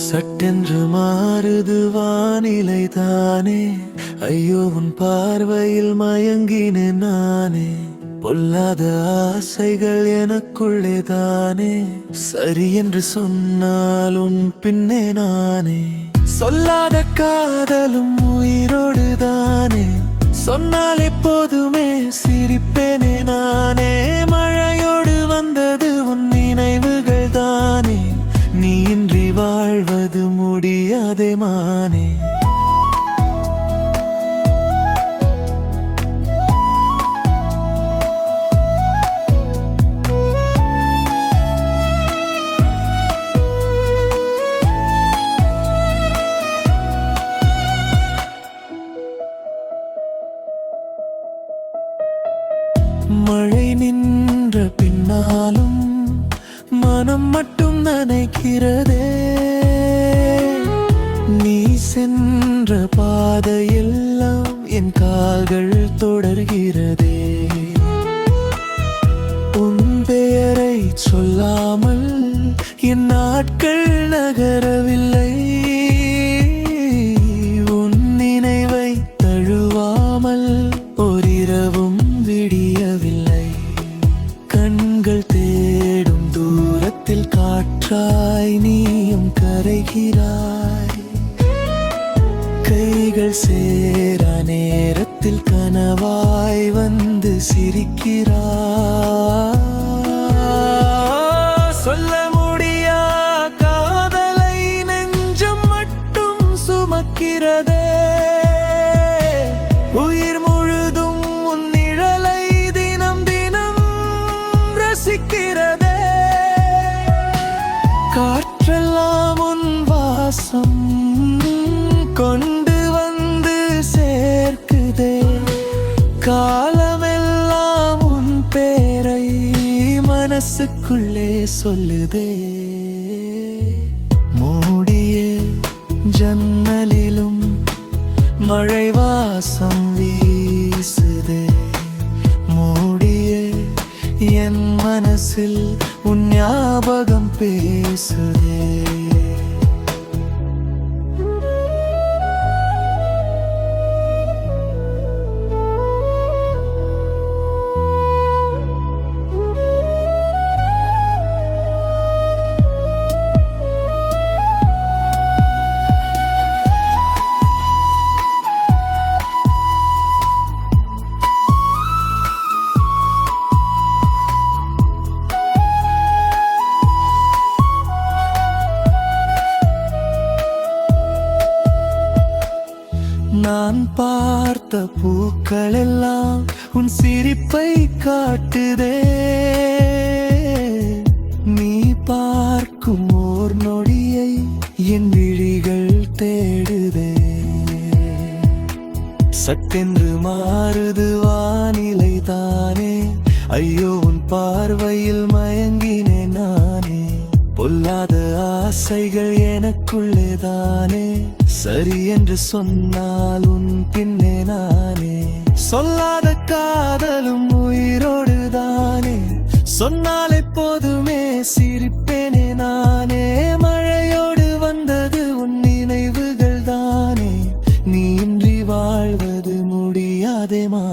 சட்டென்று மாறுது வானிலை தானே. ஐயோ உன் பார்வையில் மயங்கினேன் நானே. பொல்லாத ஆசைகள் எனக்குள்ளே தானே. சரி என்று சொன்னால் உன் பின்னே நானே. சொல்லாத காதலும் உயிரோடு தானே. சொன்னால் எப்போதுமே சிரிப்பேனே நானே. மழையோடு வந்தது உன் நினைவுகள் தானே. நீ இன்றி வாழ்வது முடியாதே மானே. மழை நின்ற பின்னாலும் மனம் மட்டும் நனைக்கிறதே. நீ சென்ற பாதையெல்லாம் என் கால்கள் தொடர்கிறதே. உன் பெயரை சொல்லாமல் என் நாட்கள் நகரவில்லை. உன் நினைவை தழுவாமல் ஓரிரவும் விடியவில்லை. கண்கள் தேடும் தூரத்தில் காற்றாய் நீயும் கரைகிறாய். கைகள் சேர நேரத்தில் கனவாய் வந்து சிரிக்கிறாய். சொல்ல முடியா காதலை நெஞ்சம் மட்டும் சுமக்கிறதே. உயிர் முழுதும் உன் நிழலை தினம் தினம் ரசிக்கிறதே. காற்றெல்லாம் உன் வாசம் கொண்டு வந்து சேர்க்குதே. காலமெல்லாம் உன் பேரை மனசுக்குள்ளே சொல்லுதே. மூடிய ஜன்னலிலும் மழை வாசம் வீசுதே. மூடிய என் மனசில் உன் ஞாபகம் பேசுதே. நான் பார்த்த பூக்கள் எல்லாம் உன் சிரிப்பை காட்டுதே. நீ பார்க்கும் ஓர் நொடியை என் விழிகள் தேடுதே. சட்டென்று மாறுது வானிலை தானே. ஐயோ உன் பார்வையில் மயங்கினேன் நானே. பொல்லாத ஆசைகள் எனக்குள்ளே தானே. சரி என்று சொன்னால் உன் பின்னே நானே. சொல்லாத காதலும் உயிரோடு தானே. சொன்னால் எப்போதுமே சிரிப்பேனே நானே. மழையோடு வந்தது உன் நினைவுகள் தானே. நீ இன்றி வாழ்வது முடியாதே மா.